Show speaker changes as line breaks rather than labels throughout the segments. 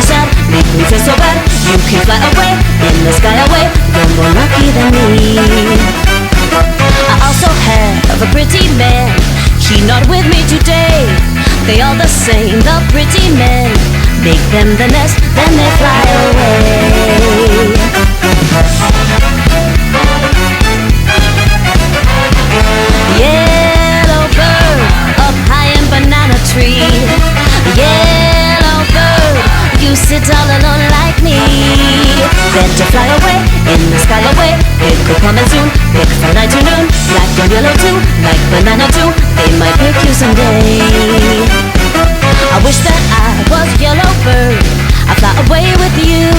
very sad, make me feel so bad. You can fly away, in the sky away, you're more lucky than me. I also have a pretty man, he not with me today. They all the same, the pretty men. Make them the nest, then they fly away. Yellow bird, up high in banana tree. Yellow bird, you sit all alone like me. Better fly away, in the sky away. It could come in soon, pick from night to noon. Black and yellow too, like banana too. They might pick you someday. I wish that I was yellow bird, I fly away with you.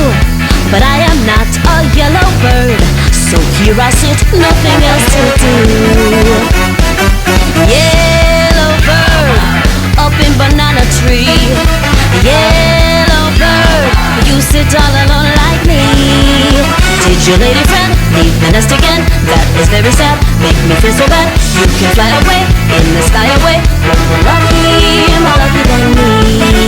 But I am not a yellow bird, so here I sit, nothing else to do. Yellow bird, up in banana tree. Yellow bird, you sit all alone like me. Did your lady friend leave the nest again? That is very sad, make me feel so bad. You can fly away, in the sky away, you're more lucky than me.